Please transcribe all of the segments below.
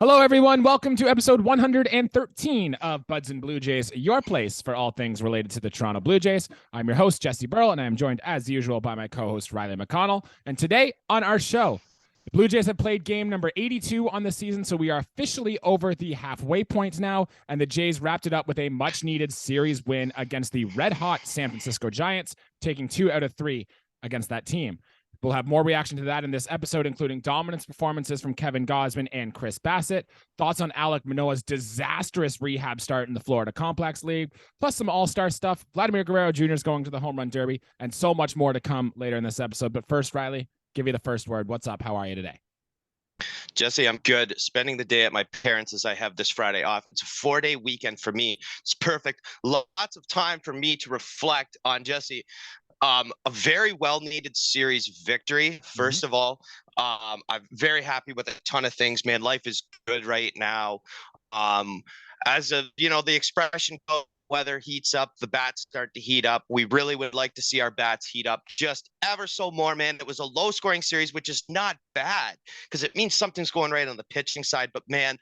Hello, everyone. Welcome to episode 113 of Buds and Blue Jays, your place for all things related to the Toronto Blue Jays. I'm your host, Jesse Burrell, and I am joined, as usual, by my co-host, Riley McConnell. And today on our show, the Blue Jays have played game number 82 on the season, so we are officially over the halfway point now, and the Jays wrapped it up with a much-needed series win against the red-hot San Francisco Giants, taking 2 out of 3 against that team. We'll have more reaction to that in this episode, including dominance performances from Kevin Gausman and Chris Bassitt, thoughts on Alek Manoah's disastrous rehab start in the Florida Complex League, plus some all-star stuff, Vladimir Guerrero Jr. is going to the Home Run Derby, and so much more to come later in this episode. But first, Riley, give you the first word. What's up? How are you today? Jesse, I'm good. Spending the day at my parents' as I have this Friday off. It's a 4-day weekend for me. It's perfect. Lots of time for me to reflect on, Jesse, a very well-needed series victory. First of all, I'm very happy with a ton of things, man. Life is good right now. As of, the expression goes, weather heats up, the bats start to heat up. We really would like to see our bats heat up just ever so more, man. It was a low-scoring series, which is not bad because it means something's going right on the pitching side. But, man,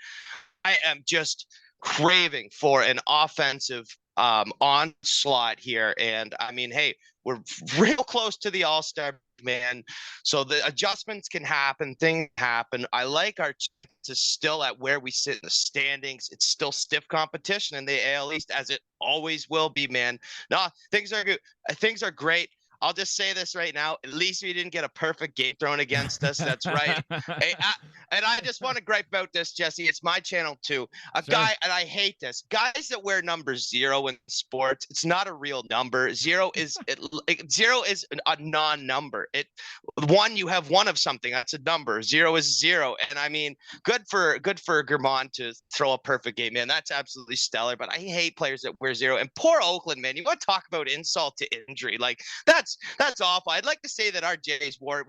I am just craving for an offensive onslaught here. And, I mean, hey, we're real close to the All-Star, man. So the adjustments can happen, things happen. I like our chances still at where we sit in the standings. It's still stiff competition in the AL East, as it always will be, man. No, things are good. Things are great. I'll just say this right now. At least we didn't get a perfect game thrown against us. That's right. And I just want to gripe about this, Jesse. It's my channel too. Guy, and I hate this. Guys that wear number 0 in sports, it's not a real number. Zero is a non-number. You have one of something. That's a number. 0 is 0. And I mean, good for Germán to throw a perfect game, man. That's absolutely stellar. But I hate players that wear 0. And poor Oakland, man. You want to talk about insult to injury? Like that's awful. I'd like to say that our Jays wore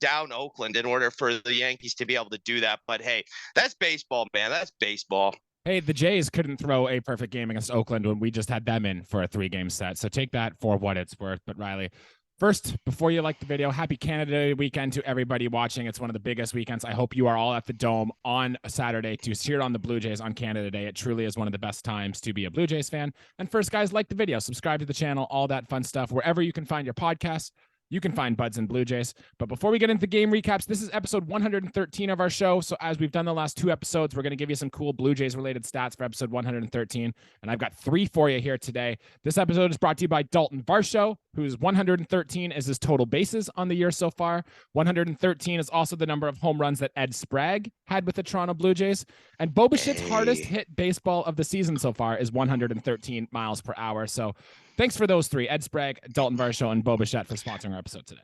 down Oakland in order for the Yankees to be able to do that. But hey, that's baseball, man. That's baseball. Hey, the Jays couldn't throw a perfect game against Oakland when we just had them in for a 3-game set. So take that for what it's worth. But Riley, first, before you like the video, happy Canada Day weekend to everybody watching. It's one of the biggest weekends. I hope you are all at the Dome on a Saturday to cheer on the Blue Jays on Canada Day. It truly is one of the best times to be a Blue Jays fan. And first, guys, like the video, subscribe to the channel, all that fun stuff. Wherever you can find your podcasts, you can find Buds and Blue Jays. But before we get into the game recaps, this is episode 113 of our show. So as we've done the last 2 episodes, we're going to give you some cool Blue Jays related stats for episode 113. And I've got 3 for you here today. This episode is brought to you by Dalton Varsho, whose 113 is his total bases on the year so far. 113 is also the number of home runs that Ed Sprague had with the Toronto Blue Jays. And Bo Bichette's hardest hit baseball of the season so far is 113 miles per hour. So thanks for those 3, Ed Sprague, Dalton Varsho, and Bo Bichette, for sponsoring our episode today.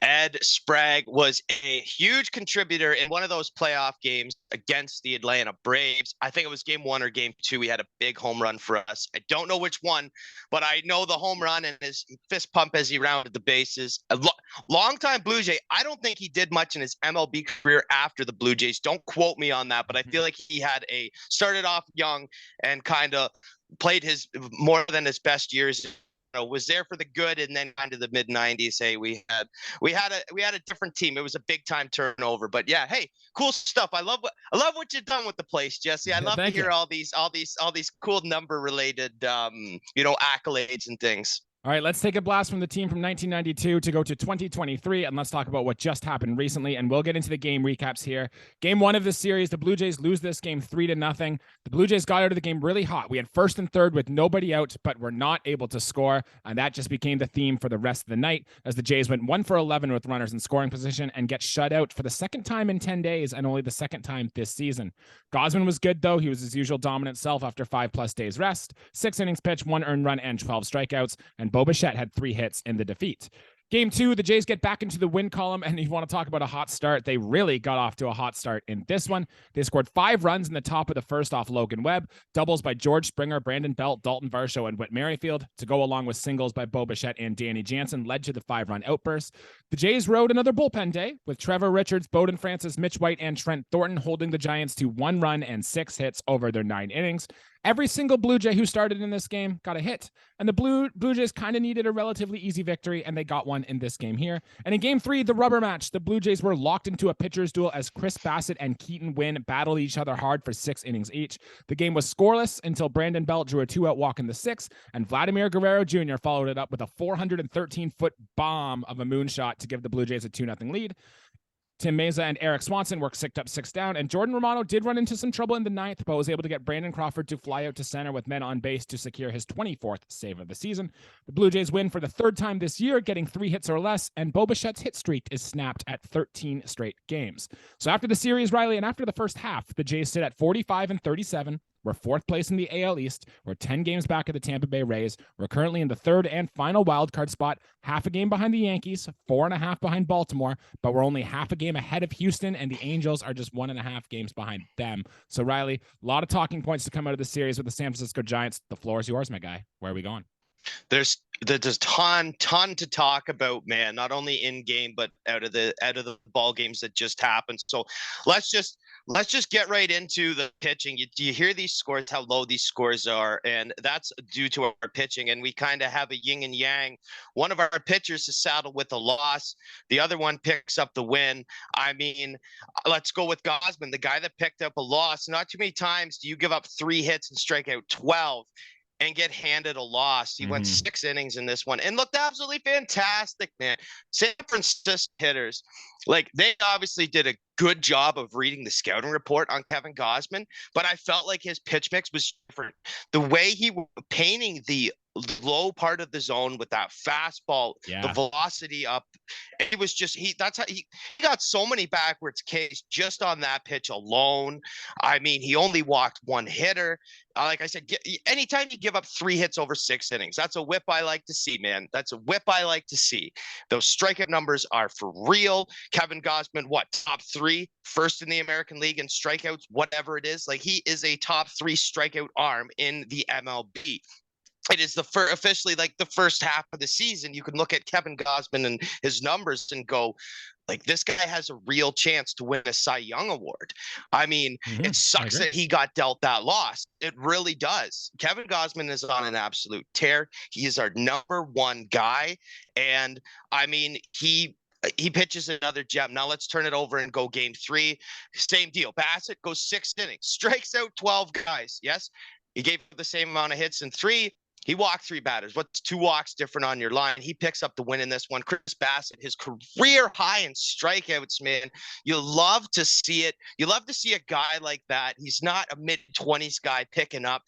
Ed Sprague was a huge contributor in one of those playoff games against the Atlanta Braves. I think it was game 1 or game 2. He had a big home run for us. I don't know which one, but I know the home run and his fist pump as he rounded the bases. A long-time Blue Jay. I don't think he did much in his MLB career after the Blue Jays. Don't quote me on that, but I feel like he started off young and kind of played his more than his best years. Was there for the good, and then kind of the mid 90s. Hey, we had a different team. It was a big time turnover, but yeah, hey, cool stuff. I love what you've done with the place, Jesse. I love to hear all these cool number related accolades and things. All right, let's take a blast from the team from 1992 to go to 2023, and let's talk about what just happened recently, and we'll get into the game recaps here. Game 1 of this series, the Blue Jays lose this game 3-0. The Blue Jays got out of the game really hot. We had first and third with nobody out, but were not able to score, and that just became the theme for the rest of the night as the Jays went 1 for 11 with runners in scoring position and get shut out for the second time in 10 days and only the second time this season. Gausman was good, though. He was his usual dominant self after 5+ days rest, 6 innings pitched, 1 earned run, and 12 strikeouts, and Bo Bichette had 3 hits in the defeat. Game 2, the Jays get back into the win column, and you want to talk about a hot start. They really got off to a hot start in this one. They scored 5 runs in the top of the first off Logan Webb, doubles by George Springer, Brandon Belt, Dalton Varsho, and Whit Merrifield to go along with singles by Bo Bichette and Danny Jansen led to the 5-run outburst. The Jays rode another bullpen day with Trevor Richards, Bowden Francis, Mitch White, and Trent Thornton holding the Giants to 1 run and 6 hits over their 9 innings. Every single Blue Jay who started in this game got a hit, and the Blue Jays kind of needed a relatively easy victory, and they got one in this game here. And in game 3, the rubber match, the Blue Jays were locked into a pitcher's duel as Chris Bassitt and Keaton Winn battled each other hard for 6 innings each. The game was scoreless until Brandon Belt drew a 2-out walk in the 6th, and Vladimir Guerrero Jr. followed it up with a 413-foot bomb of a moonshot to give the Blue Jays a 2-0 lead. Tim Meza and Eric Swanson were 6 up, 6 down, and Jordan Romano did run into some trouble in the 9th, but was able to get Brandon Crawford to fly out to center with men on base to secure his 24th save of the season. The Blue Jays win for the 3rd time this year, getting 3 hits or less, and Bo Bichette's hit streak is snapped at 13 straight games. So after the series, Riley, and after the first half, the Jays sit at 45-37. We're 4th place in the AL East. We're 10 games back of the Tampa Bay Rays. We're currently in the 3rd and final wildcard spot, half a game behind the Yankees, 4.5 behind Baltimore, but we're only half a game ahead of Houston, and the Angels are just 1.5 games behind them. So, Riley, a lot of talking points to come out of the series with the San Francisco Giants. The floor is yours, my guy. Where are we going? There's ton to talk about, man, not only in game but out of the ball games that just happened. So let's just get right into the pitching. You hear these scores, how low these scores are, and that's due to our pitching, and we kind of have a yin and yang. One of our pitchers is saddled with a loss, the other one picks up the win. I mean, let's go with Gausman, the guy that picked up a loss. Not too many times do you give up 3 hits and strike out 12 and get handed a loss. He went 6 innings in this one and looked absolutely fantastic, man. San Francisco hitters, like, they obviously did a good job of reading the scouting report on Kevin Gausman, but I felt like his pitch mix was different. The way he was painting the low part of the zone with that fastball, the velocity up, it was just, that's how he got so many backwards Ks just on that pitch alone. I mean, he only walked 1 hitter. Like I said, anytime you give up 3 hits over 6 innings, that's a whip I like to see, man. That's a whip I like to see. Those strikeout numbers are for real. Kevin Gausman, what, top 3, first in the American League in strikeouts, whatever it is. Like, he is a top 3 strikeout arm in the MLB. It is officially like the first half of the season. You can look at Kevin Gausman and his numbers and go, like, this guy has a real chance to win a Cy Young Award. I mean, it sucks that he got dealt that loss. It really does. Kevin Gausman is on an absolute tear. He is our number 1 guy. And I mean, he pitches another gem. Now let's turn it over and go game 3. Same deal. Bassitt goes 6 innings, strikes out 12 guys. Yes, he gave the same amount of hits in 3. He walked 3 batters. What's 2 walks different on your line? He picks up the win in this one. Chris Bassitt, his career high in strikeouts, man. You love to see it. You love to see a guy like that. He's not a mid-20s guy picking up.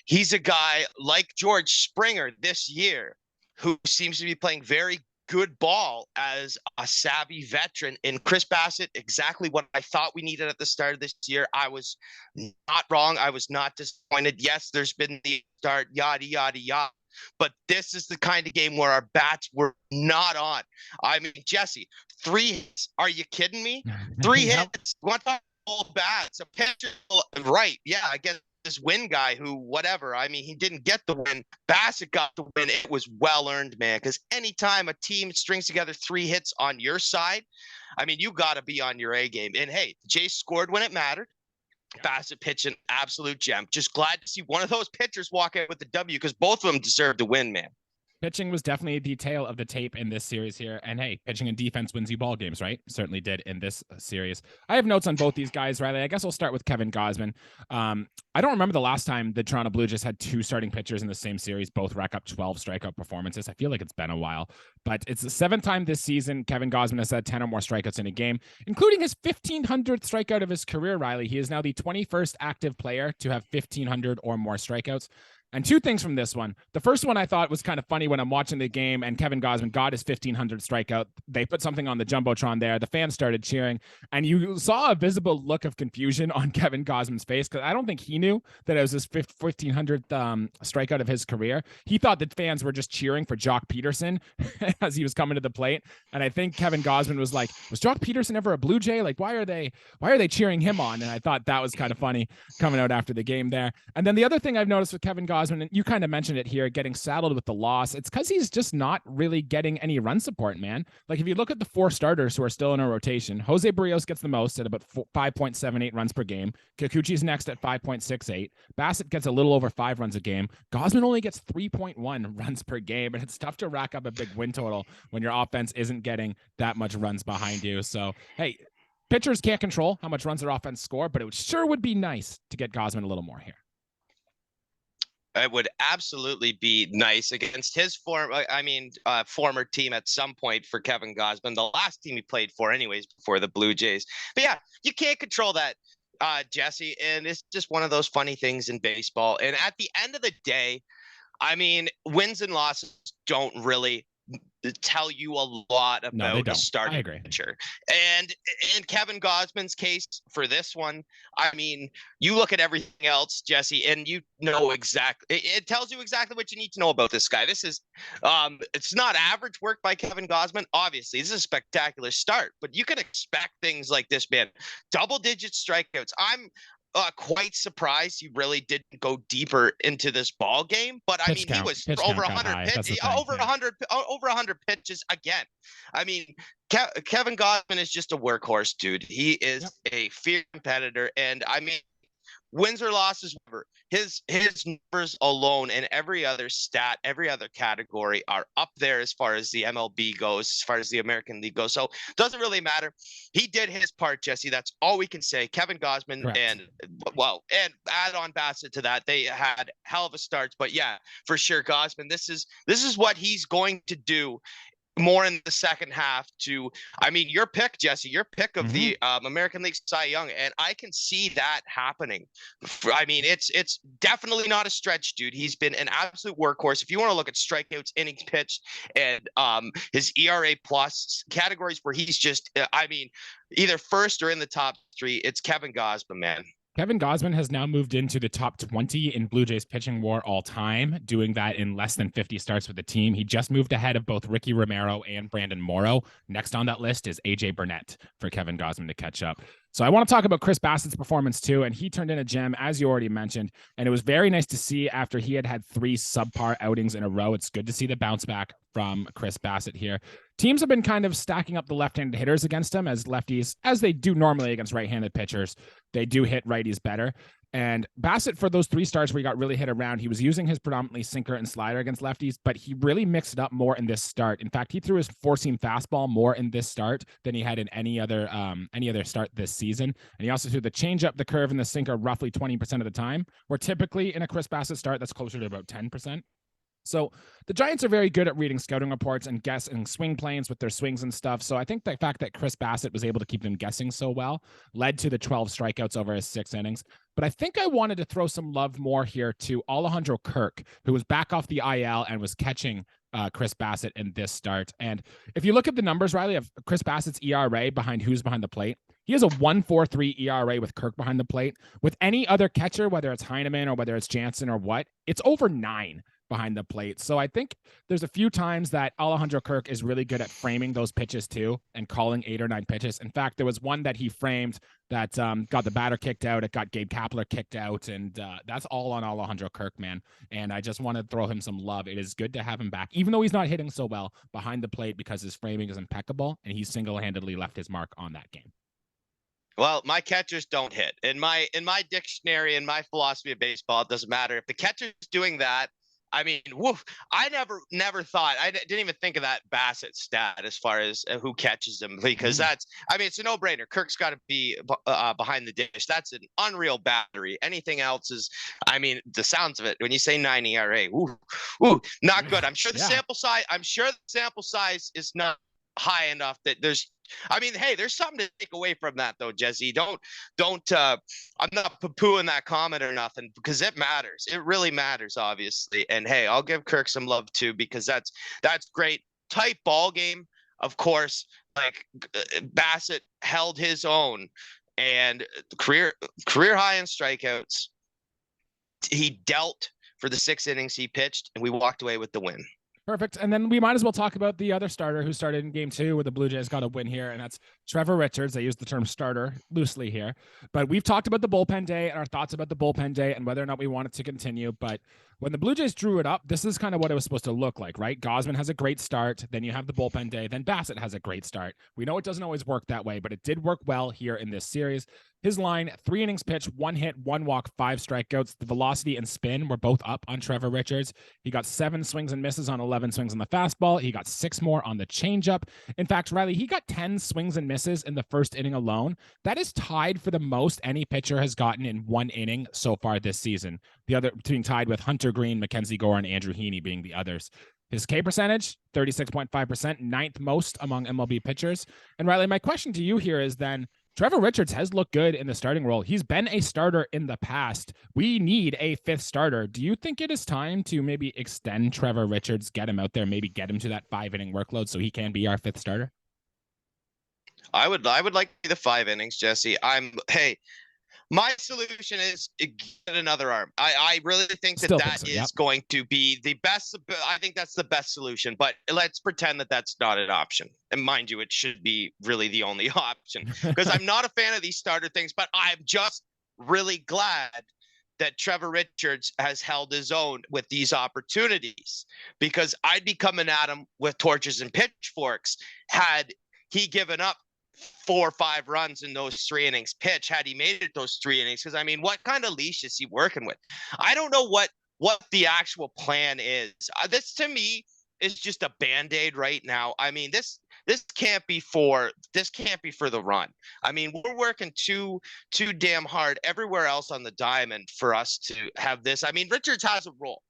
He's a guy like George Springer this year who seems to be playing very good ball as a savvy veteran. And Chris Bassitt, exactly what I thought we needed at the start of this year. I was not wrong. I was not disappointed. Yes, there's been the start, yada, yada, yada. But this is the kind of game where our bats were not on. I mean, Jesse, 3 hits. Are you kidding me? 3 hits. You want to talk about bats? A pitcher, right? Yeah, I guess this win guy who, whatever. I mean, he didn't get the win. Bassitt got the win. It was well earned, man. Because anytime a team strings together 3 hits on your side, I mean, you got to be on your A game. And hey, Jay scored when it mattered. Bassitt pitched an absolute gem. Just glad to see one of those pitchers walk out with the W, because both of them deserve to win, man. Pitching was definitely the tail of the tape in this series here. And hey, pitching and defense wins you ball games, right? Certainly did in this series. I have notes on both these guys, Riley. I guess I'll start with Kevin Gausman. I don't remember the last time the Toronto Blue Jays had 2 starting pitchers in the same series, both rack up 12 strikeout performances. I feel like it's been a while, but it's the 7th time this season Kevin Gausman has had 10 or more strikeouts in a game, including his 1,500th strikeout of his career, Riley. He is now the 21st active player to have 1,500 or more strikeouts. And 2 things from this one. The first one I thought was kind of funny when I'm watching the game and Kevin Gausman got his 1,500 strikeout. They put something on the Jumbotron there. The fans started cheering, and you saw a visible look of confusion on Kevin Gausman's face, because I don't think he knew that it was his 1,500th strikeout of his career. He thought that fans were just cheering for Jock Peterson as he was coming to the plate. And I think Kevin Gausman was like, was Jock Peterson ever a Blue Jay? Like, why are they cheering him on? And I thought that was kind of funny coming out after the game there. And then the other thing I've noticed with Kevin Gausman Gausman, and you kind of mentioned it here, getting saddled with the loss. It's because he's just not really getting any run support, man. Like if you look at the 4 starters who are still in a rotation, Jose Barrios gets the most at about 5.78 runs per game. Kikuchi's next at 5.68. Bassett gets a little over 5 runs a game. Gausman only gets 3.1 runs per game, and it's tough to rack up a big win total when your offense isn't getting that much runs behind you. So, hey, pitchers can't control how much runs their offense score, but it sure would be nice to get Gausman a little more here. It would absolutely be nice against his former team at some point for Kevin Gausman, the last team he played for anyways before the Blue Jays. But yeah, you can't control that, Jesse, and it's just one of those funny things in baseball. And at the end of the day, I mean, wins and losses don't really tell you a lot about a starting pitcher. And in Kevin Gausman's case for this one, I mean, you look at everything else, Jesse, and you know exactly, it tells you exactly what you need to know about this guy. This is, it's not average work by Kevin Gausman. Obviously, this is a spectacular start, but you can expect things like this, man. Double-digit strikeouts. I'm quite surprised he really didn't go deeper into this ball game, but I mean, he was over 100 pitches, over 100 pitches again. I mean, Kevin Gausman is just a workhorse, dude. He is a fierce competitor, and I mean, wins or losses, his numbers alone and every other stat, every other category are up there as far as the MLB goes, as far as the American League goes. So it doesn't really matter. He did his part, Jesse. That's all we can say. Kevin Gausman, correct. And add on Bassett to that. They had hell of a starts, but yeah, for sure, Gausman, this is what he's going to do more in the second half to, I mean, your pick, Jesse, your pick of the American League Cy Young, and I can see that happening. I mean, it's definitely not a stretch, dude. He's been an absolute workhorse. If you want to look at strikeouts, innings pitched, and his ERA plus categories where he's just, I mean, either first or in the top 3, it's Kevin Gausman, man. Kevin Gausman has now moved into the top 20 in Blue Jays pitching WAR all time, doing that in less than 50 starts with the team. He just moved ahead of both Ricky Romero and Brandon Morrow. Next on that list is AJ Burnett for Kevin Gausman to catch up. So I want to talk about Chris Bassett's performance too, and he turned in a gem, as you already mentioned, and it was very nice to see after he had 3 subpar outings in a row. It's good to see the bounce back from Chris Bassett here. Teams have been kind of stacking up the left-handed hitters against him as lefties, as they do normally against right-handed pitchers. They do hit righties better. And Bassett, for those 3 starts where he got really hit around, he was using his predominantly sinker and slider against lefties, but he really mixed it up more in this start. In fact, he threw his 4-seam fastball more in this start than he had in any other start this season. And he also threw the changeup, the curve, and the sinker roughly 20% of the time, where typically in a Chris Bassett start, that's closer to about 10%. So the Giants are very good at reading scouting reports and guessing swing planes with their swings and stuff. So I think the fact that Chris Bassett was able to keep them guessing so well led to the 12 strikeouts over his 6 innings. But I think I wanted to throw some love more here to Alejandro Kirk, who was back off the IL and was catching Chris Bassett in this start. And if you look at the numbers, Riley, of Chris Bassett's ERA behind who's behind the plate, he has a 1.43 ERA with Kirk behind the plate. With any other catcher, whether it's Heineman or whether it's Jansen or what, it's over 9 behind the plate. So I think there's a few times that Alejandro Kirk is really good at framing those pitches too and calling 8 or 9 pitches. In fact, there was one that he framed that got the batter kicked out. It got Gabe Kapler kicked out, and that's all on Alejandro Kirk, man. And I just want to throw him some love. It is good to have him back, even though he's not hitting so well behind the plate because his framing is impeccable, and he single-handedly left his mark on that game. Well, my catchers don't hit. In my dictionary, in my philosophy of baseball, it doesn't matter. If the catcher's doing that, I mean, woof, I never thought, I didn't even think of that Bassett stat as far as who catches them, because that's, I mean, it's a no-brainer. Kirk's got to be behind the dish. That's an unreal battery. Anything else is, I mean, the sounds of it, when you say 9 ERA, not good. I'm sure the sample size is not high enough that there's, I mean, hey, there's something to take away from that though, Jesse. Don't I'm not poo-pooing that comment or nothing, because it matters. It really matters, obviously. And hey, I'll give Kirk some love too, because that's great. Tight ball game, of course. Like Bassett held his own, and career high in strikeouts. He dealt for the 6 innings he pitched, and we walked away with the win. Perfect. And then we might as well talk about the other starter who started in game 2 where the Blue Jays got a win here, and that's Trevor Richards. I use the term starter loosely here, but we've talked about the bullpen day and our thoughts about the bullpen day and whether or not we want it to continue. But when the Blue Jays drew it up, this is kind of what it was supposed to look like, right? Gausman has a great start. Then you have the bullpen day. Then Bassett has a great start. We know it doesn't always work that way, but it did work well here in this series. His line, 3 innings pitched, 1 hit, 1 walk, 5 strikeouts. The velocity and spin were both up on Trevor Richards. He got 7 swings and misses on 11 swings on the fastball. He got 6 more on the changeup. In fact, Riley, he got 10 swings and misses in the first inning alone. That is tied for the most any pitcher has gotten in 1 inning so far this season. The other being tied with Hunter Green, Mackenzie Gore, and Andrew Heaney being the others. His K percentage, 36.5%, ninth most among MLB pitchers. And Riley, my question to you here is then, Trevor Richards has looked good in the starting role. He's been a starter in the past. We need a 5th starter. Do you think it is time to maybe extend Trevor Richards, get him out there, maybe get him to that 5-inning workload so he can be our 5th starter? I would like the 5 innings, Jesse. My solution is get another arm. I really think that is going to be the best. I think that's the best solution, but let's pretend that that's not an option. And mind you, it should be really the only option, because I'm not a fan of these starter things, but I'm just really glad that Trevor Richards has held his own with these opportunities, because I'd be coming at him with torches and pitchforks had he given up 4 or 5 runs in those 3 innings pitch, had he made it those 3 innings. Because I mean, what kind of leash is he working with? I don't know what the actual plan is. This to me is just a band-aid right now. I mean, this can't be for the run. I mean, we're working too damn hard everywhere else on the diamond for us to have this. I mean, Richards has a role,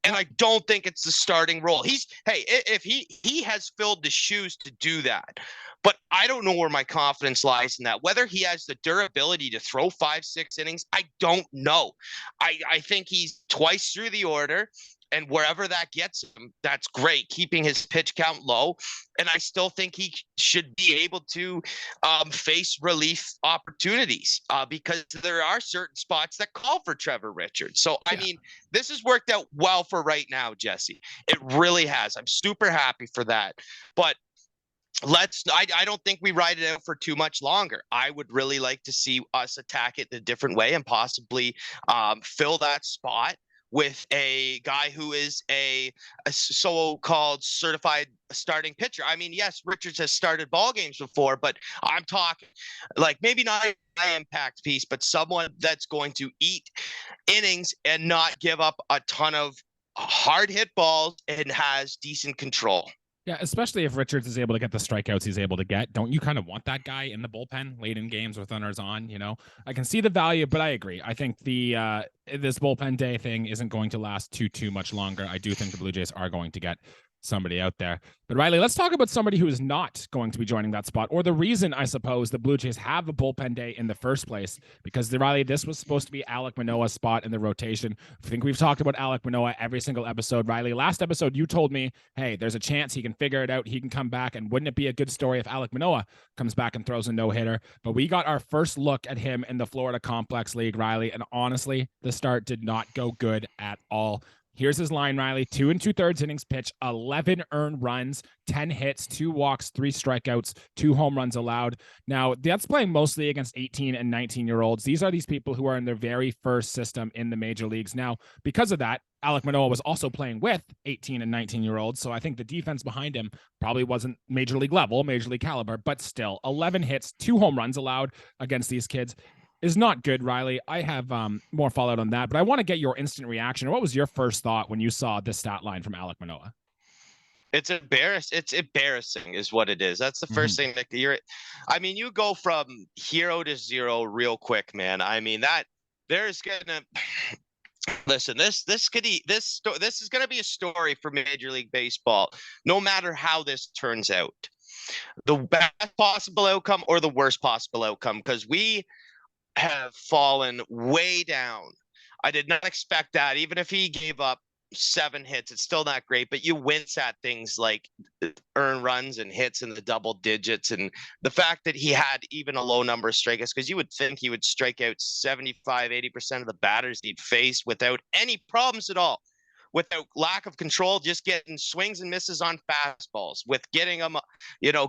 and I don't think it's the starting role. If he has filled the shoes to do that. But I don't know where my confidence lies in that. Whether he has the durability to throw 5-6 innings, I don't know. I think he's twice through the order, and wherever that gets him, that's great, keeping his pitch count low. And I still think he should be able to face relief opportunities because there are certain spots that call for Trevor Richards. So, I mean, this has worked out well for right now, Jesse. It really has. I'm super happy for that. But I don't think we ride it out for too much longer. I would really like to see us attack it a different way and possibly fill that spot with a guy who is a so-called certified starting pitcher. I mean, yes, Richards has started ball games before, but I'm talking like maybe not an impact piece, but someone that's going to eat innings and not give up a ton of hard hit balls and has decent control. Yeah, especially if Richards is able to get the strikeouts he's able to get. Don't you kind of want that guy in the bullpen late in games with runners on? You know, I can see the value, but I agree. I think this bullpen day thing isn't going to last too much longer. I do think the Blue Jays are going to get somebody out there. But Riley, let's talk about somebody who is not going to be joining that spot, or the reason, I suppose, the Blue Jays have a bullpen day in the first place, because Riley, this was supposed to be Alek Manoah's spot in the rotation. I think we've talked about Alek Manoah every single episode. Riley, last episode, you told me, hey, there's a chance he can figure it out. He can come back. And wouldn't it be a good story if Alek Manoah comes back and throws a no-hitter? But we got our first look at him in the Florida Complex League, Riley. And honestly, the start did not go good at all. Here's his line, Riley. 2 2/3 innings pitch, 11 earned runs, 10 hits, 2 walks, 3 strikeouts, 2 home runs allowed. Now, that's playing mostly against 18 and 19-year-olds. These are these people who are in their very first system in the major leagues. Now, because of that, Alek Manoah was also playing with 18 and 19-year-olds, so I think the defense behind him probably wasn't major league level, major league caliber, but still, 11 hits, 2 home runs allowed against these kids is not good, Riley. I have more fallout on that, but I want to get your instant reaction. What was your first thought when you saw this stat line from Alek Manoah? It's embarrassing. It's embarrassing is what it is. That's the first thing that you go from hero to zero real quick, man. I mean, that there's gonna listen, this is gonna be a story for Major League Baseball, no matter how this turns out. The best possible outcome or the worst possible outcome, because we have fallen way down. I did not expect that. Even if he gave up 7 hits, it's still not great, but you wince at things like earned runs and hits in the double digits. And the fact that he had even a low number of strikeouts, because you would think he would strike out 75, 80% of the batters he'd face without any problems at all. without lack of control, just getting swings and misses on fastballs, with getting them,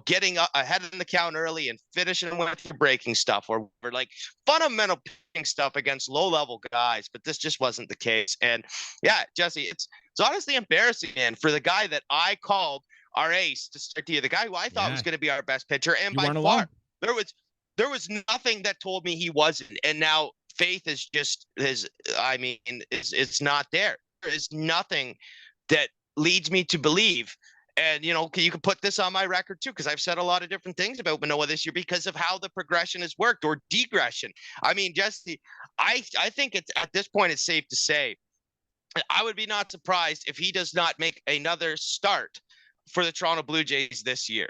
getting ahead in the count early and finishing with the breaking stuff, or like fundamental pitching stuff against low-level guys. But this just wasn't the case. And yeah, Jesse, it's honestly embarrassing, man, for the guy that I called our ace to start the year, the guy who I thought was going to be our best pitcher, and by far, there was nothing that told me he wasn't. And now faith is just it's not there. There is nothing that leads me to believe. And, you can put this on my record too, because I've said a lot of different things about Manoah this year because of how the progression has worked, or degression. I mean, Jesse, I think it's at this point, it's safe to say I would be not surprised if he does not make another start for the Toronto Blue Jays this year.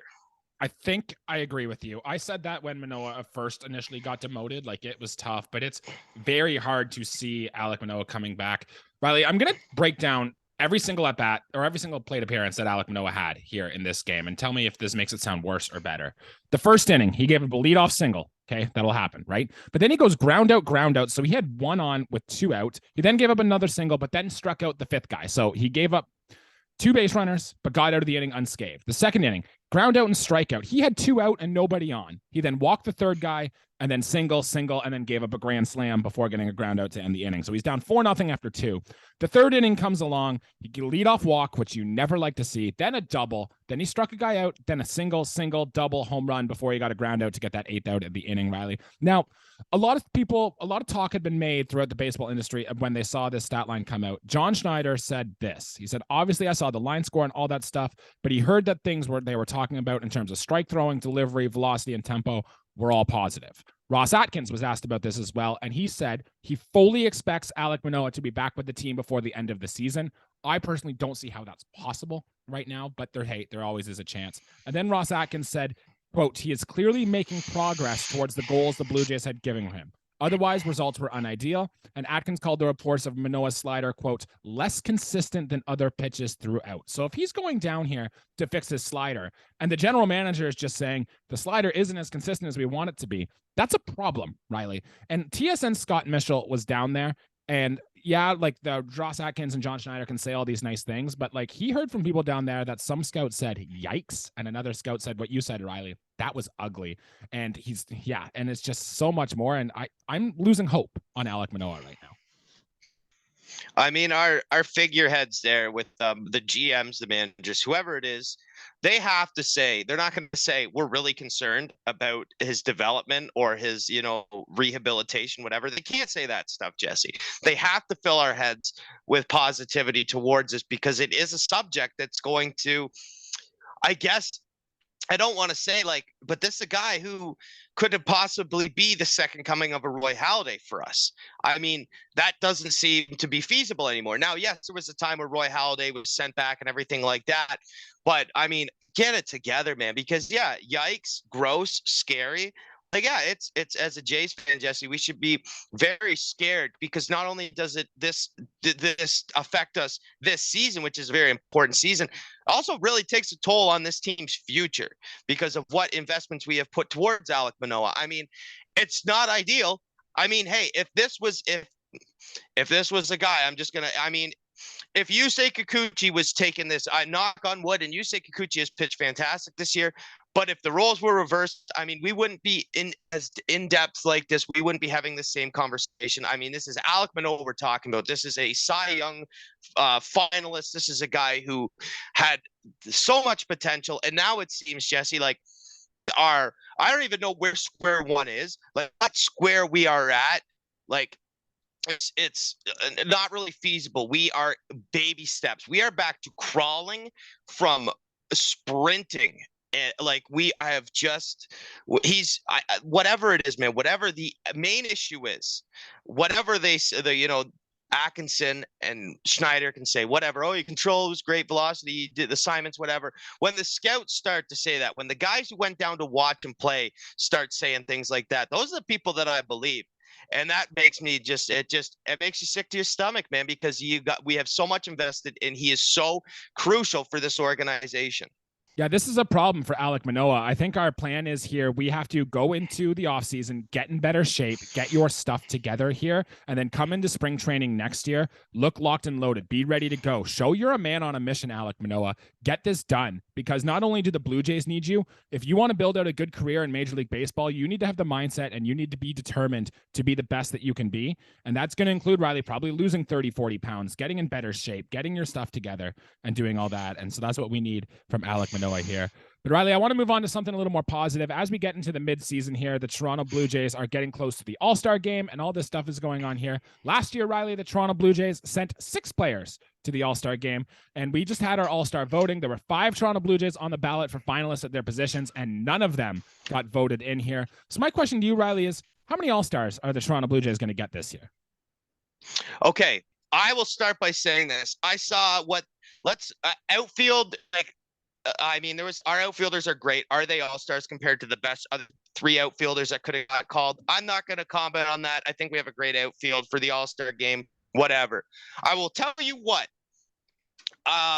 I think I agree with you. I said that when Manoah first initially got demoted, like it was tough, but it's very hard to see Alek Manoah coming back. Riley, I'm going to break down every single at bat or every single plate appearance that Alek Manoah had here in this game, and tell me if this makes it sound worse or better. The first inning, he gave up a leadoff single. Okay, that'll happen, right? But then he goes ground out. So he had one on with 2 out. He then gave up another single, but then struck out the 5th guy. So he gave up 2 base runners, but got out of the inning unscathed. The second inning, ground out and strikeout. He had 2 out and nobody on. He then walked the 3rd guy and then single, and then gave up a grand slam before getting a ground out to end the inning. So he's down 4-0 after 2. The 3rd inning comes along. He get a leadoff walk, which you never like to see. Then a double. Then he struck a guy out. Then a single, double, home run before he got a ground out to get that 8th out at the inning, Riley. Now, a lot of talk had been made throughout the baseball industry when they saw this stat line come out. John Schneider said this. He said, obviously I saw the line score and all that stuff, but he heard that things they were talking about in terms of strike throwing, delivery, velocity, and tempo were all positive. Ross Atkins was asked about this as well, and he said he fully expects Alek Manoah to be back with the team before the end of the season. I personally don't see how that's possible right now, but there always is a chance. And then Ross Atkins said, quote, he is clearly making progress towards the goals the Blue Jays had given him. Otherwise, results were unideal, and Atkins called the reports of Manoah's slider, quote, less consistent than other pitches throughout. So if he's going down here to fix his slider, and the general manager is just saying the slider isn't as consistent as we want it to be, that's a problem, Riley. And TSN Scott Mitchell was down there, and yeah, like the Ross Atkins and John Schneider can say all these nice things, but like he heard from people down there that some scouts said, yikes. And another scout said what you said, Riley, that was ugly. And and it's just so much more. And I'm losing hope on Alek Manoah right now. I mean, our figureheads there with the GMs, the managers, whoever it is, they have to say, they're not going to say we're really concerned about his development or his, rehabilitation, whatever. They can't say that stuff, Jesse. They have to fill our heads with positivity towards this, because it is a subject that's going to, I guess, I don't want to say but this is a guy who could possibly be the second coming of a Roy Halladay for us. I mean, that doesn't seem to be feasible anymore. Now, yes, there was a time where Roy Halladay was sent back and everything like that. But I mean, get it together, man, because yikes, gross, scary. It's as a Jays fan, Jesse, we should be very scared, because not only does this affect us this season, which is a very important season, also really takes a toll on this team's future because of what investments we have put towards Alek Manoah. I mean, it's not ideal. I mean, hey, if this was a guy, if Yusei Kikuchi was taking this, I knock on wood, and Yusei Kikuchi has pitched fantastic this year. But if the roles were reversed, I mean, we wouldn't be as in depth like this. We wouldn't be having the same conversation. I mean, this is Alek Manoah we're talking about. This is a Cy Young finalist. This is a guy who had so much potential, and now it seems, Jesse, I don't even know where square one is. Like, what square we are at. Like, it's not really feasible. We are baby steps. We are back to crawling from sprinting. Whatever it is, man, whatever the main issue is, whatever Atkinson and Schneider can say, whatever, he controls great velocity, he did the assignments, whatever. When the scouts start to say that, when the guys who went down to watch him play start saying things like that, those are the people that I believe. And that makes me it makes you sick to your stomach, man, because we have so much invested, and he is so crucial for this organization. Yeah, this is a problem for Alek Manoah. I think our plan is here. We have to go into the offseason, get in better shape, get your stuff together here, and then come into spring training next year, look locked and loaded, be ready to go. Show you're a man on a mission, Alek Manoah. Get this done, because not only do the Blue Jays need you, if you want to build out a good career in Major League Baseball, you need to have the mindset and you need to be determined to be the best that you can be. And that's going to include, Riley, probably losing 30, 40 pounds, getting in better shape, getting your stuff together, and doing all that. And so that's what we need from Alek Manoah here. But Riley, I want to move on to something a little more positive. As we get into the midseason here, the Toronto Blue Jays are getting close to the All-Star game, and all this stuff is going on here. Last year, Riley, the Toronto Blue Jays sent 6 players to the All-Star game, and we just had our All-Star voting. There were 5 Toronto Blue Jays on the ballot for finalists at their positions, and none of them got voted in here. So my question to you, Riley, is how many All-Stars are the Toronto Blue Jays going to get this year? Okay, I will start by saying this. I saw outfield, like, I mean, our outfielders are great. Are they all-stars compared to the best other 3 outfielders that could have got called? I'm not going to comment on that. I think we have a great outfield for the All-Star game, whatever. I will tell you what,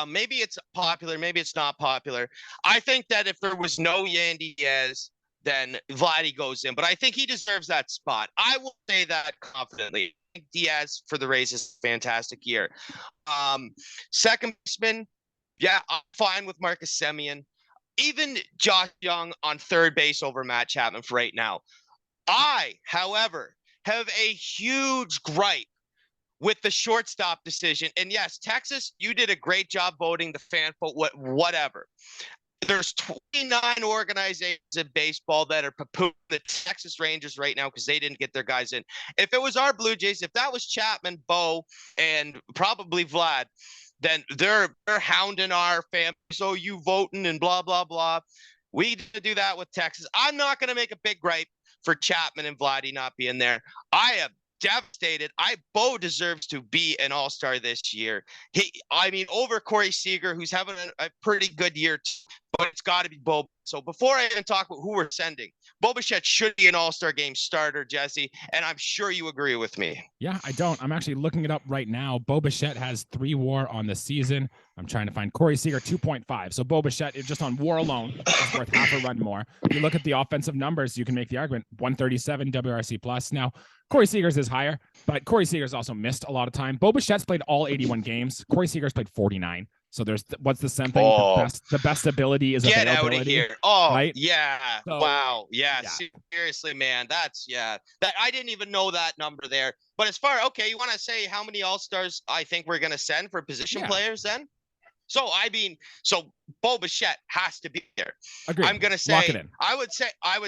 maybe it's popular, maybe it's not popular. I think that if there was no Yandy Diaz, then Vladdy goes in, but I think he deserves that spot. I will say that confidently. I think Diaz for the Rays is a fantastic year. Second baseman, yeah, I'm fine with Marcus Semien. Even Josh Young on third base over Matt Chapman for right now. I, however, have a huge gripe with the shortstop decision. And yes, Texas, you did a great job voting the fan vote, whatever. There's 29 organizations in baseball that are poo-pooing the Texas Rangers right now because they didn't get their guys in. If it was our Blue Jays, if that was Chapman, Bo, and probably Vlad, then they're hounding our family. So you voting and blah, blah, blah. We need to do that with Texas. I'm not going to make a big gripe for Chapman and Vladdy not being there. I am devastated. Bo deserves to be an all-star this year. Over Corey Seager, who's having a pretty good year, but it's got to be Bo. So before I even talk about who we're sending, Bo Bichette should be an all-star game starter, Jesse, and I'm sure you agree with me. Yeah, I don't. I'm actually looking it up right now. Bo Bichette has 3 WAR on the season. I'm trying to find Corey Seager 2.5. So Bo Bichette, just on WAR alone, is worth half a run more. If you look at the offensive numbers, you can make the argument 137 WRC plus. Now, Corey Seager's is higher, but Corey Seager's also missed a lot of time. Bo Bichette's played all 81 games. Corey Seager's played 49. So what's the something? Oh. The best ability is get availability. Out of here. Oh, right? Yeah. So, wow. Yeah, yeah. Seriously, man. That I didn't even know that number there. But as far, okay, you want to say how many All-Stars I think we're going to send for position players then? So, Bo Bichette has to be there. Agreed. I'm going to say, Lock it in. I would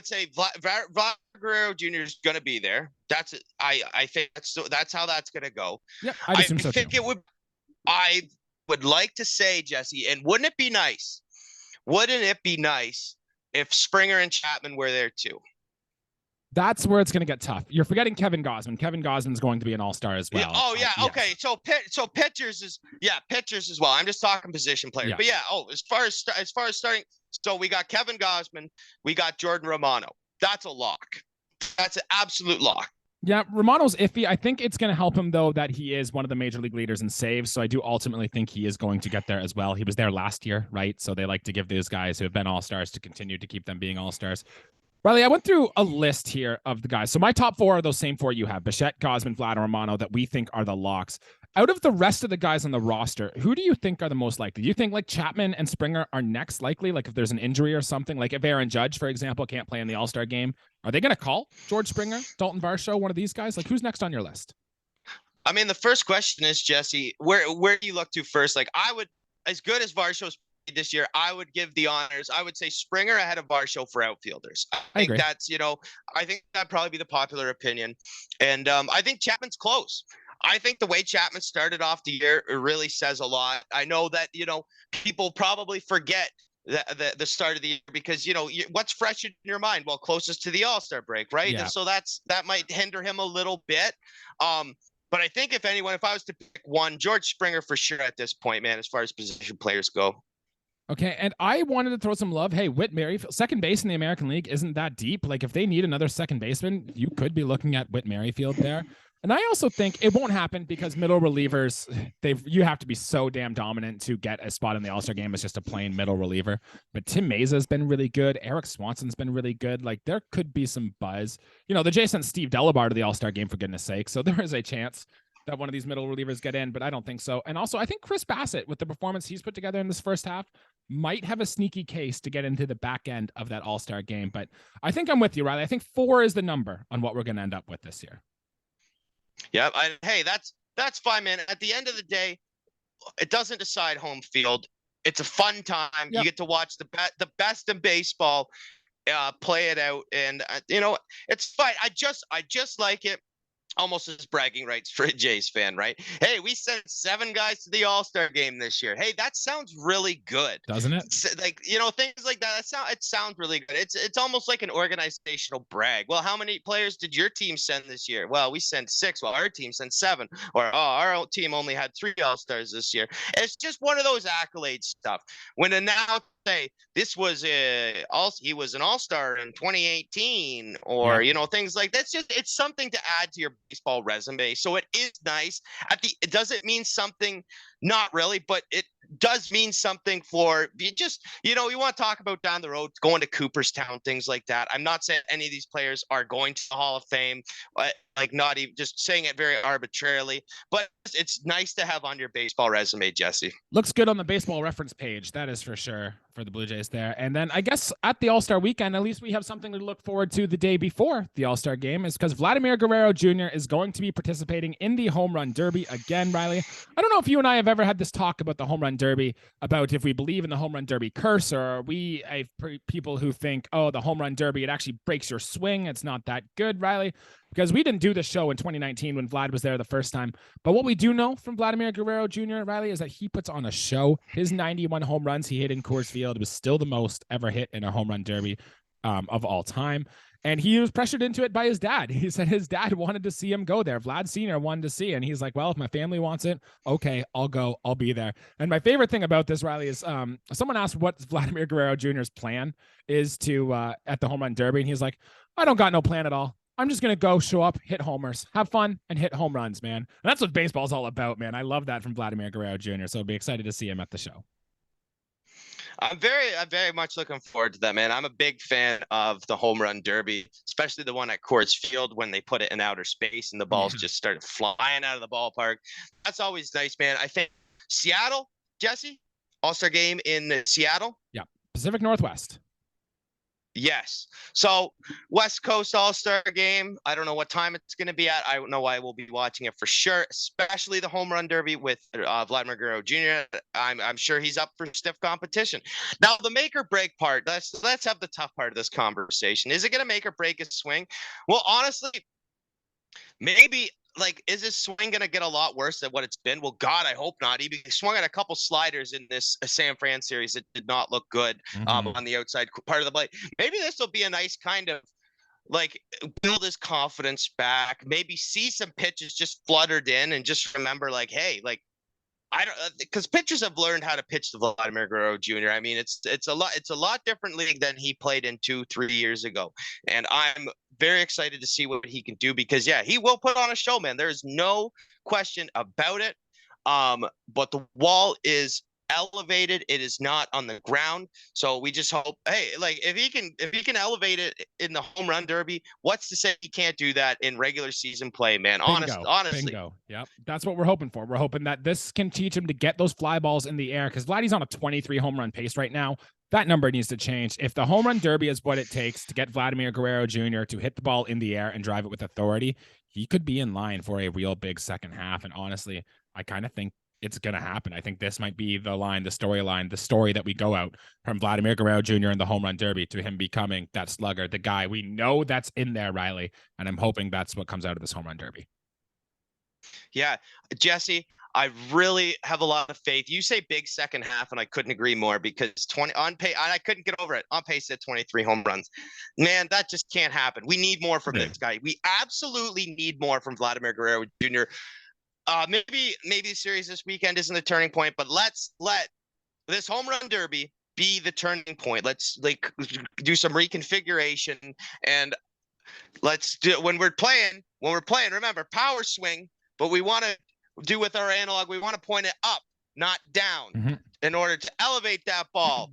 say Vlad Guerrero Jr. is going to be there. I think that's how that's going to go. Yeah, I assume so think too. I would like to say, Jesse, and wouldn't it be nice if Springer and Chapman were there too? That's where it's going to get tough. You're forgetting Kevin Gausman. Kevin Gausman's going to be an all-star as well. Oh, yeah. Yes. Okay. So pitchers as well. I'm just talking position players. Yeah. But as far as starting, so we got Kevin Gausman, we got Jordan Romano. That's a lock. That's an absolute lock. Yeah, Romano's iffy. I think it's going to help him, though, that he is one of the major league leaders in saves. So I do ultimately think he is going to get there as well. He was there last year, right? So they like to give those guys who have been all-stars to continue to keep them being all-stars. Riley, I went through a list here of the guys. So my top 4 are those same 4 you have: Bichette, Gausman, Vlad, and Romano, that we think are the locks. Out of the rest of the guys on the roster, who do you think are the most likely? Do you think like Chapman and Springer are next likely? Like if there's an injury or something, like if Aaron Judge, for example, can't play in the All-Star game, are they going to call George Springer, Dalton Varsho, one of these guys? Like who's next on your list? I mean, the first question is, Jesse, where do you look to first? Like I would, as good as Varsho's this year, I would give the honors. I would say Springer ahead of Varsho for outfielders. I think that's, I think that'd probably be the popular opinion. And I think Chapman's close. I think the way Chapman started off the year really says a lot. I know that, people probably forget the start of the year because, what's fresh in your mind? Well, closest to the All-Star break, right? Yeah. And so that might hinder him a little bit. But I think if I was to pick one, George Springer for sure at this point, man, as far as position players go. Okay, and I wanted to throw some love. Hey, Whit Merrifield, second base in the American League isn't that deep. Like if they need another second baseman, you could be looking at Whit Merrifield there. And I also think it won't happen because middle relievers, you have to be so damn dominant to get a spot in the All-Star game as just a plain middle reliever. But Tim Mesa's been really good. Eric Swanson's been really good. Like there could be some buzz. You know, the Jays sent Steve Delabar to the All-Star game for goodness sake. So there is a chance that one of these middle relievers get in, but I don't think so. And also I think Chris Bassett, with the performance he's put together in this first half, might have a sneaky case to get into the back end of that All-Star game. But I think I'm with you, Riley. I think 4 is the number on what we're going to end up with this year. Yeah, hey, that's fine, man. At the end of the day, it doesn't decide home field. It's a fun time. Yep. You get to watch the best in baseball play it out, and you know, it's fine. I just like it. Almost as bragging rights for a Jays fan, right? Hey, we sent 7 guys to the All-Star game this year. Hey, that sounds really good, doesn't it? Like, you know, things like that. It sounds really good. It's almost like an organizational brag. Well, how many players did your team send this year? Well, we sent 6. Well, our team sent 7. Or our team only had 3 All-Stars this year. It's just one of those accolade stuff. When announced, say this was he was an all-star in 2018, or you know, things like that's just, it's something to add to your baseball resume. So it is nice. It doesn't mean something, not really, but it does mean something for you. Just, you know, you want to talk about down the road going to Cooperstown, things like that. I'm not saying any of these players are going to the Hall of Fame, but like, not even just saying it very arbitrarily, but it's nice to have on your baseball resume, Jesse. Looks good on the Baseball Reference page, that is for sure, for the Blue Jays there. And then I guess at the All-Star weekend, at least we have something to look forward to the day before the All-Star game, is because Vladimir Guerrero Jr. is going to be participating in the Home Run Derby again, Riley. I don't know if you and I have ever had this talk about the Home Run Derby, about if we believe in the Home Run Derby curse, or are we people who think, oh, the Home Run Derby, it actually breaks your swing, it's not that good, Riley? Because we didn't do the show in 2019 when Vlad was there the first time. But what we do know from Vladimir Guerrero Jr., Riley, is that he puts on a show. His 91 home runs he hit in Coors Field was still the most ever hit in a home run derby of all time. And he was pressured into it by his dad. He said his dad wanted to see him go there. Vlad Sr. wanted to see it. And he's like, well, if my family wants it, okay, I'll go. I'll be there. And my favorite thing about this, Riley, is someone asked what Vladimir Guerrero Jr.'s plan is to at the home run derby. And he's like, I don't got no plan at all. I'm just going to go, show up, hit homers, have fun, and hit home runs, man. And that's what baseball's all about, man. I love that from Vladimir Guerrero Jr., so I'll be excited to see him at the show. I'm very much looking forward to that, man. I'm a big fan of the home run derby, especially the one at Coors Field when they put it in outer space and the balls just started flying out of the ballpark. That's always nice, man. I think Seattle, Jesse, All-Star game in Seattle. Yeah, Pacific Northwest. Yes. So West Coast All-Star game. I don't know what time it's going to be at. I don't know why I will be watching it for sure, especially the home run derby with Vladimir Guerrero Jr. I'm sure he's up for stiff competition. Now, the make or break part, let's have the tough part of this conversation. Is it going to make or break his swing? Well, honestly, maybe. Like, is his swing going to get a lot worse than what it's been? Well, God, I hope not. He swung at a couple sliders in this San Fran series that did not look good on the outside part of the plate. Maybe this will be a nice kind of, like, build his confidence back. Maybe see some pitches just fluttered in and just remember, like, hey, like, I don't, because pitchers have learned how to pitch to Vladimir Guerrero Jr. I mean, it's a lot different league than he played in 2-3 years ago, and I'm very excited to see what he can do, because yeah, he will put on a show, man. There's no question about it. But the wall is elevated, it is not on the ground, so we just hope, hey, like, if he can elevate it in the home run derby, what's to say he can't do that in regular season play, man? Honestly, bingo. Yep, that's what we're hoping for. We're hoping that this can teach him to get those fly balls in the air, because Vladdy's on a 23 home run pace right now. That number needs to change. If the home run derby is what it takes to get Vladimir Guerrero Jr. to hit the ball in the air and drive it with authority, he could be in line for a real big second half. And honestly, I kind of think it's going to happen. I think this might be the line, the storyline, the story that we go out from Vladimir Guerrero Jr. in the home run derby to him becoming that slugger, the guy we know that's in there, Riley. And I'm hoping that's what comes out of this home run derby. Yeah, Jesse, I really have a lot of faith. You say big second half, and I couldn't agree more, because 20 on pace, I couldn't get over it. On pace at 23 home runs. Man, that just can't happen. We need more from this guy. We absolutely need more from Vladimir Guerrero Jr. Maybe the series this weekend isn't the turning point, but let's let this home run derby be the turning point. Let's, like, do some reconfiguration, and Let's do it when we're playing. Remember, power swing, but we want to do with our analog. We want to point it up, not down, in order to elevate that ball.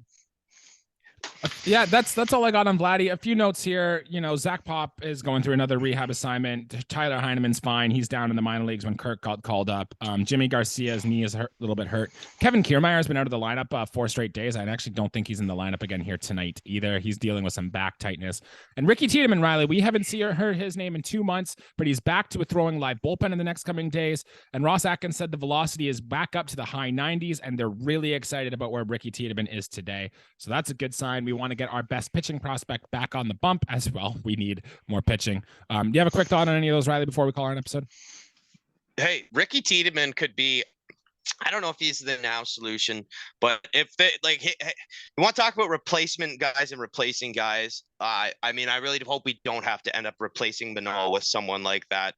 Yeah, that's all I got on Vladdy. A few notes here. You know, Zach Pop is going through another rehab assignment. Tyler Heineman's fine. He's down in the minor leagues when Kirk got called up. Jimmy Garcia's knee is a little bit hurt. Kevin Kiermaier has been out of the lineup 4 straight days. I actually don't think he's in the lineup again here tonight either. He's dealing with some back tightness. And Ricky Tiedemann, Riley, we haven't heard his name in 2 months, but he's back to a throwing live bullpen in the next coming days. And Ross Atkins said the velocity is back up to the high 90s, and they're really excited about where Ricky Tiedemann is today. So that's a good sign. We want to get our best pitching prospect back on the bump as well. We need more pitching. Do you have a quick thought on any of those, Riley, before we call our episode? Hey, Ricky Tiedemann could be, I don't know if he's the now solution, but if they like, you want to talk about replacement guys and replacing guys. I mean, I really hope we don't have to end up replacing Manoah with someone like that.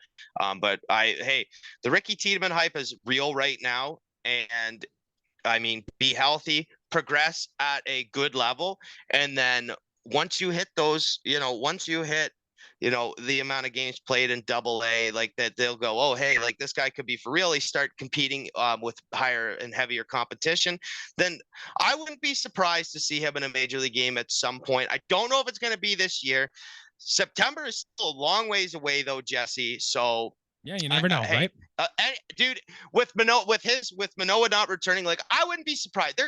But the Ricky Tiedemann hype is real right now. And I mean, be healthy, progress at a good level. And then once you hit those, the amount of games played in AA, like that, they'll go, oh, hey, like this guy could be for real. He start competing with higher and heavier competition. Then I wouldn't be surprised to see him in a major league game at some point. I don't know if it's going to be this year. September is still a long ways away though, Jesse. So yeah, you never know, right? Dude, with Manoah not returning, like I wouldn't be surprised.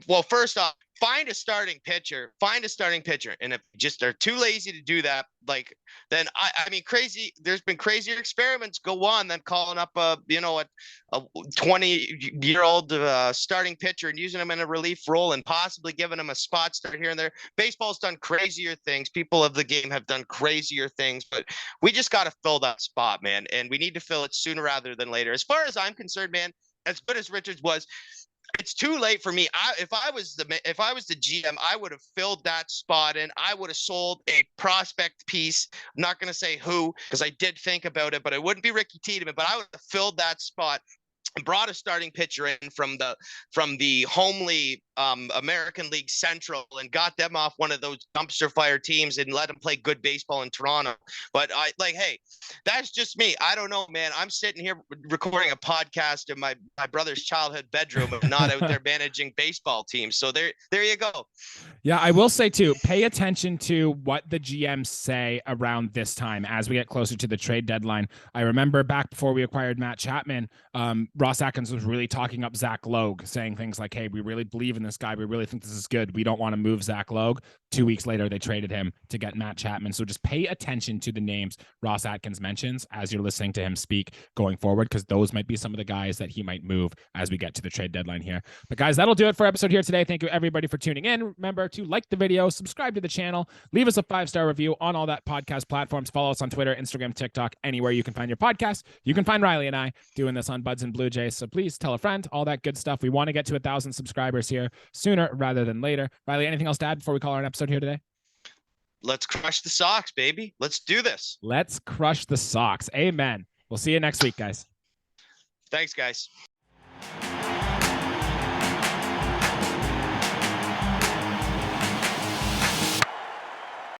Well, first off, find a starting pitcher, and if just are too lazy to do that, like then I mean, crazy. There's been crazier experiments go on than calling up a 20-year-old starting pitcher and using him in a relief role and possibly giving him a spot start here and there. Baseball's done crazier things. People of the game have done crazier things, but we just got to fill that spot, man, and we need to fill it sooner rather than later. As far as I'm concerned, man, as good as Richards was, it's too late for me. If I was the GM, I would have filled that spot in. I would have sold a prospect piece. I'm not going to say who, because I did think about it, but it wouldn't be Ricky Tiedemann, but I would have filled that spot and brought a starting pitcher in from the homely American League Central and got them off one of those dumpster fire teams and let them play good baseball in Toronto. But hey, that's just me. I don't know, man. I'm sitting here recording a podcast in my brother's childhood bedroom. I'm not out there managing baseball teams. So there you go. Yeah, I will say too, pay attention to what the GMs say around this time as we get closer to the trade deadline. I remember back before we acquired Matt Chapman, Ross Atkins was really talking up Zach Logue, saying things like, hey, we really believe in this guy. We really think this is good. We don't want to move Zach Logue. 2 weeks later, they traded him to get Matt Chapman. So just pay attention to the names Ross Atkins mentions as you're listening to him speak going forward, because those might be some of the guys that he might move as we get to the trade deadline here. But guys, that'll do it for episode here today. Thank you everybody for tuning in. Remember to like the video, subscribe to the channel, leave us a 5-star review on all that podcast platforms. Follow us on Twitter, Instagram, TikTok, anywhere you can find your podcast. You can find Riley and I doing this on Buds and Blue Jays. So please tell a friend, all that good stuff. We want to get to 1,000 subscribers here sooner rather than later. Riley, anything else to add before we call our episode here today? Let's crush the Sox, baby. Let's do this. Let's crush the Sox. Amen. We'll see you next week, guys. Thanks, guys.